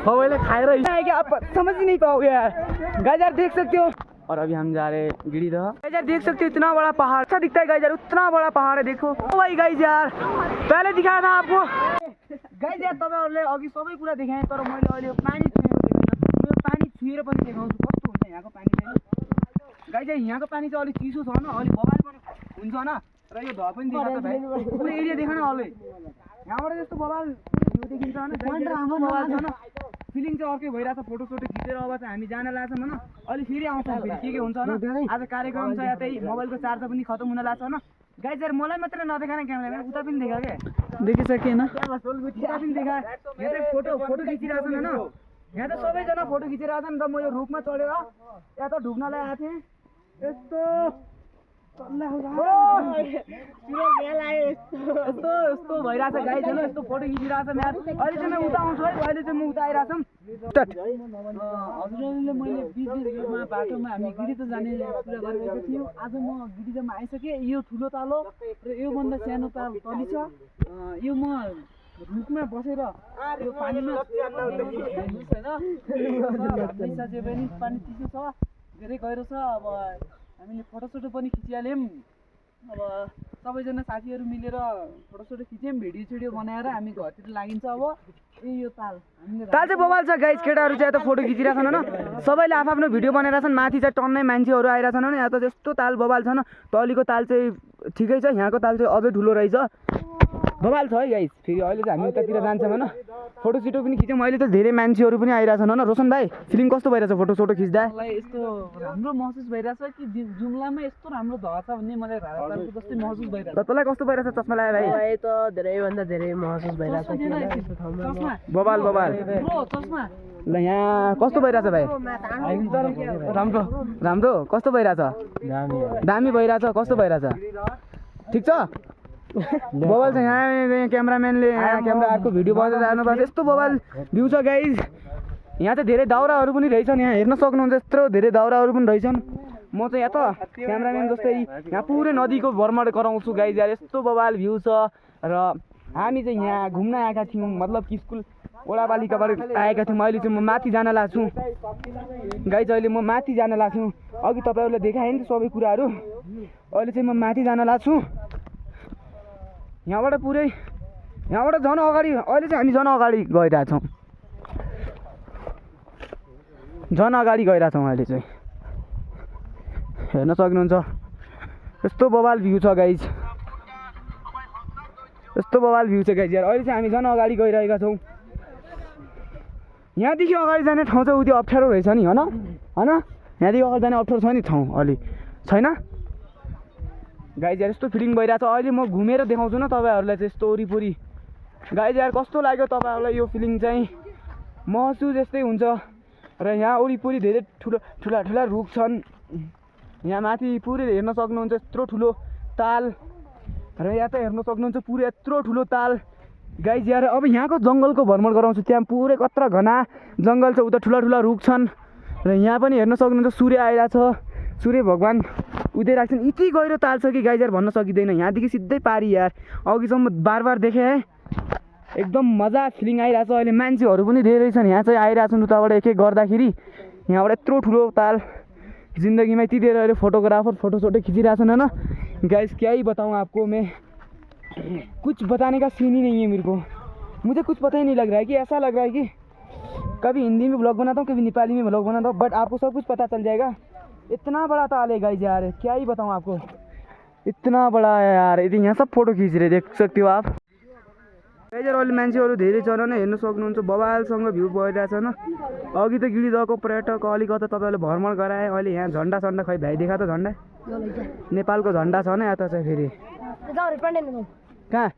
हवेले खाएर क्या, आप समझ ही नहीं पाओगे यार। गाइस यार देख सकते हो, और अभी हम जा रहे हैं गिरिडीह। गाइस यार देख सकते हो इतना बड़ा पहाड़, अच्छा दिखता है गाइस यार, उतना बड़ा पहाड़ है देखो। ओ भाई गाइस यार पहले दिखाया था आपको। गाइस यार तपाईहरुले अघि सबै कुरा देखाएँ, तर मैले अहिले पानी छुएको देखाएँ। यो पानी छुएर पनि देखाउँछु कस्तो हुन्छ यहाँको पानी चाहिँ। गाइस यार यहाँको पानी चाहिँ अलि चिसो छ न, अलि बबाल पनि हुन्छ न, र यो ढ पनि देखाउँछ भाइ। पुरै एरिया देखाउन अलि यहाँबाट यस्तो बबाल भ्यू देखिन्छ न, बबाल छ न, फिलिङ चाहिँ अर्कै भइरहेछ। फोटो सोटो खिचेर अब चाहिँ हामी जान लाग्छौँ होइन, अलि फेरि आउँछौँ। फेरि के हुन्छ न, आज कार्यक्रम छ, यतै मोबाइलको चार्ज पनि खतम हुन लाग्छ होइन। गाइस यार मलाई मात्र नदेखाएन क्यामेराम्यान, उता पनि देखा क्या, देखिसकेन उता पनि देखा। यहाँ चाहिँ फोटो खिचिरहेछन् होइन, यहाँ त सबैजना फोटो खिचिरहेछन्। त म यो रुखमा चढेर यहाँ त ढुक्नलाई आएको थिएँ, यस्तो यस्तो भइरहेछ गाइस होइन, यस्तो फोटो खिचिरहेछ यार। अहिले चाहिँ म उता आउँछु है, अहिले चाहिँ म उता आइरहेको हजुरहरूले मैले बिचमा बाटोमा हामी गिरिडीह जाने कुरा गरिरहेको थियौँ। आज म गिरिडीहमा आइसकेँ। यो ठुलो ताल हो र योभन्दा सानो ताल तली छ। यो म रुखमा बसेर यो पानीमा होइन, पानी चिसो छ, धेरै गहिरो छ। अब हामीले फोटोसोटो पनि खिचिहाल्यौँ। अब सबैजना साथीहरू मिलेर फोटोसोटो खिच्यौँ, भिडियो बनाएर हामी घरतिर लागिन्छ। अब यो ताल चाहिँ बबाल छ गाइस। केटाहरू चाहिँ यता फोटो खिचिरहेछन् होइन, सबैले आफ्नो भिडियो बनाइरहेछन्। माथि चाहिँ टन्नै मान्छेहरू आइरहेछन् होइन। यहाँ त त्यस्तो ताल बबाल छ न, तलीको ताल चाहिँ ठिकै छ, यहाँको ताल चाहिँ अझै ठुलो रहेछ, बबाल छ है गाइस। फेरि अहिले चाहिँ हामी उतातिर जान्छौँ होइन, फोटोसोटो पनि खिच्यौँ। अहिले त धेरै मान्छेहरू पनि आइरहेछन् होइन। रोशन भाइ फिलिङ कस्तो भइरहेछ फोटोसोटो खिच्दा? यस्तो राम्रो महसुस भइरहेछ कि जुम्लामा यस्तो राम्रो ध छ भन्ने मलाई जस्तै महसुस भइरहेछ। तँलाई कस्तो भइरहेछ चस्मा लगाए भाइ? मलाई त धेरैभन्दा धेरै महसुस भइरहेछ बबाल चस्मा। ल यहाँ कस्तो भइरहेछ भाइ? राम्रो राम्रो कस्तो भइरहेछ? दामी भइरहेछ, कस्तो भइरहेछ? ठिक छ, बबाल छ। यहाँ क्यामेराम्यानले क्यामेरा अर्को भिडियो बनाएर जानुपर्छ, यस्तो बबाल भ्यू छ गाइज। यहाँ चाहिँ धेरै दाउराहरू पनि रहेछन्, यहाँ हेर्न सक्नुहुन्छ यत्रो धेरै दाउराहरू पनि रहेछन्। म चाहिँ यहाँ त क्यामेराम्यान जस्तै यहाँ पुरै नदीको भ्रमण गराउँछु गाइज यार, यस्तो बबाल भ्यू छ। र हामी चाहिँ यहाँ घुम्न आएका थियौँ, मतलब कि स्कुल ओडाबालिकाबाट आएका थियौँ। अहिले चाहिँ म माथि जान लाग्छु गाइज, अहिले म माथि जान लाग्छु। अघि तपाईँहरूले देखाएँ नि सबै कुराहरू, अहिले चाहिँ म माथि जान लाग्छु। यहाँबाट झन् अगाडि, अहिले चाहिँ हामी झन् अगाडि गइरहेछौँ, अहिले चाहिँ हेर्न सक्नुहुन्छ यस्तो बबाल भ्यू छ गाइज, यस्तो बबाल भ्यू छ गाइज यार। अहिले चाहिँ हामी झन् अगाडि गइरहेका छौँ। यहाँदेखि अगाडि जाने ठाउँ चाहिँ उति अप्ठ्यारो रहेछ नि होइन, यहाँदेखि अगाडि जाने अप्ठ्यारो छ नि ठाउँ, अलि छैन गाइज यार। यस्तो फिलिङ भइरहेछ। अहिले म घुमेर देखाउँछु न तपाईँहरूलाई चाहिँ यस्तो वरिपरि। गाइज यार कस्तो लाग्यो तपाईँहरूलाई यो फिलिङ चाहिँ? महसुस यस्तै हुन्छ। र यहाँ वरिपरि धेरै ठुला रुख छन्। यहाँ माथि पुरै हेर्न सक्नुहुन्छ यत्रो ठुलो ताल, र यहाँ त हेर्न सक्नुहुन्छ पुरै यत्रो ठुलो ताल गाइज यार। अब यहाँको जङ्गलको भ्रमण गराउँछु, त्यहाँ पुरै कत्रा घना जङ्गल छ, उता ठुला रुख छन्। र यहाँ पनि हेर्न सक्नुहुन्छ सूर्य आइरहेछ, सूर्य भगवान उदय राख्छन्। यति गहिरो ताल छ कि गाइज यार भन्न सकिँदैन। यहाँदेखि सिधै पारी यार, अघिसम्म बार देखेँ है, एकदम मजा फिलिङ आइरहेछ। अहिले मान्छेहरू पनि धेरै छन्, यहाँ चाहिँ आइरहेछन् उताबाट एक गर्दाखेरि। यहाँबाट यत्रो ठुलो ताल जिन्दगीमा यति धेरै अहिले फोटोग्राफर फोटोसोटो खिचिरहेछन् होइन गाइज। क्या ही बताऊँ आपको, मैं कुछ बताने का सीन ही नहीं है मेरे को, मुझे कुछ पता ही नहीं लग रहा है कि ऐसा लग रहा है कि कभी हिंदी में ब्लॉग बनाता हूँ, कभी नेपाली में ब्लॉग बनाता हूँ, बट आपको सब कुछ पता चल जाएगा। इतना बड़ा ताल है गाइज यार, क्या ही बताऊँ आपको, इतना बड़ा है यार। यदि यहाँ सब फोटो खींच रहे देख सकते हो आप गाइज यार। अहिले मान्छेहरू धेरै छन् होइन, हेर्न सक्नुहुन्छ बबालसँग भ्यू भइरहेछ होइन। अघि त गिरिडीहको पर्यटक अलिकता तपाईँहरूले भ्रमण गराए। अहिले यहाँ झन्डा खै भाइ देखा त, झन्डा नेपालको झन्डा छ न यता चाहिँ। फेरि कहाँ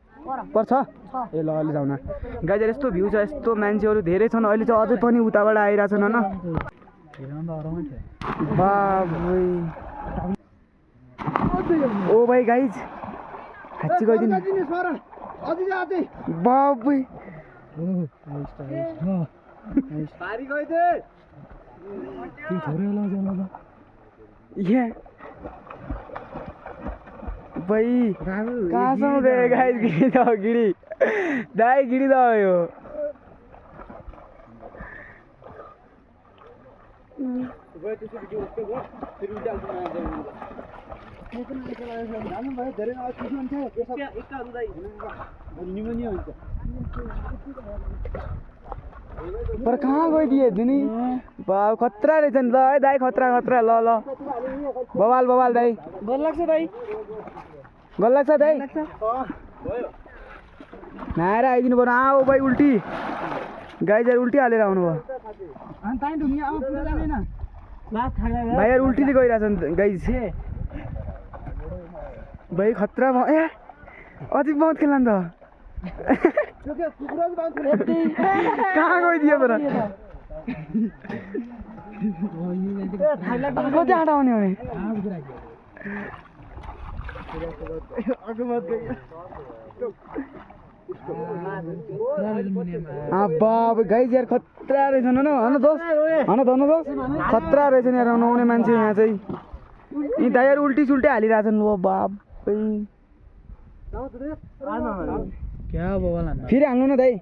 पर्छ ए, ल अहिले जाउँ न गाइज यार। यस्तो भ्यू छ, यस्तो मान्छेहरू धेरै छन्। अहिले चाहिँ अझै पनि उताबाट आइरहेछन् होइन। ओ भाइ गाइज हाच्ची गइदिनु बाबै, भाइ कहाँसम्म गयो गाइज? गिडी दाइ गिडी द यो गयो त्यसो भिडियो उस्तो गयो फेरि उल्टा उल्टा नआएर जानु भयो धेरै ट्रिटमेन्ट थियो एका हुँदै निमोनिया हुन्छ पर कहाँ गइदिए दुनी बा खतरा रहेछ नि ल है दाइ खतरा खतरा ल ल बवाल बवाल दाइ गल लाग्छ दाइ गल लाग्छ दाइ नआएर आइदिनु पर्यो आओ भाइ उल्टी गाई यार उल्टी हालेर आउनु भयो भाइ यार उल्टीले गइरहेछ नि गाई भाइ खतरा ए अझै बहुत खेल्ला नि त कहाँ गइदियो तर कति आँटा आउने भने बाब गाई यार खतरा रहेछ न हन दोस्त खतरा रहेछ नि यार नआउने मान्छे यहाँ चाहिँ यी दाइ यार उल्टी सुल्टी हालिरहेछन् ल बाब फेरि हाल्नु न दाइ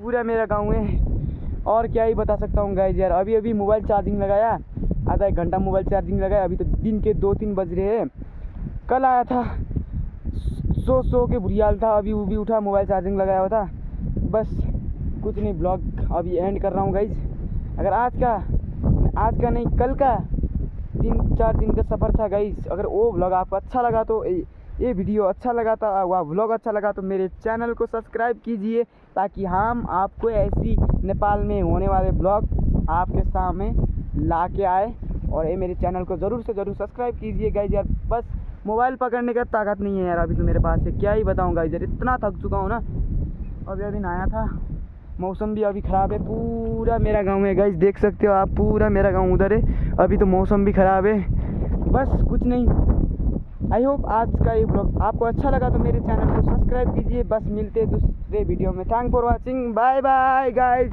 पूरा मेरा गाँव है और क्या ही बता सकता हूँ गाइस यार अभी अभी मोबाइल चार्जिंग लगाया आधा एक घंटा मोबाइल चार्जिंग लगाया अभी तो दिन के 2-3 बज रहे हैं कल आया था सो के बुरी हाल था अभी वो भी उठा मोबाइल चार्जिंग लगाया हुआ था बस कुछ नहीं ब्लॉग अभी एंड कर रहा हूँ गाइस अगर आज का नहीं कल का 3-4 दिन का सफ़र था गाइस अगर वो ब्लॉग आपको अच्छा लगा तो ये वीडियो अच्छा लगा था वह व्लॉग अच्छा लगा तो मेरे चैनल को सब्सक्राइब कीजिए ताकि हम आपको ऐसी नेपाल में होने वाले ब्लॉग आपके सामने ला के आए और ये मेरे चैनल को ज़रूर से ज़रूर सब्सक्राइब कीजिए गाइस यार बस मोबाइल पकड़ने का ताकत नहीं है यार अभी तो मेरे पास से क्या ही बताऊँ गाइस यार इतना थक चुका हूँ ना अभी नहाया था मौसम भी अभी ख़राब है पूरा मेरा गाँव है गाइस देख सकते हो आप पूरा मेरा गाँव उधर है अभी तो मौसम भी ख़राब है बस कुछ नहीं आई होप आज का ये ब्लॉग आपको अच्छा लगा तो मेरे चैनल को सब्सक्राइब कीजिए बस मिलते हैं दूसरे वीडियो में thank for watching bye bye guys.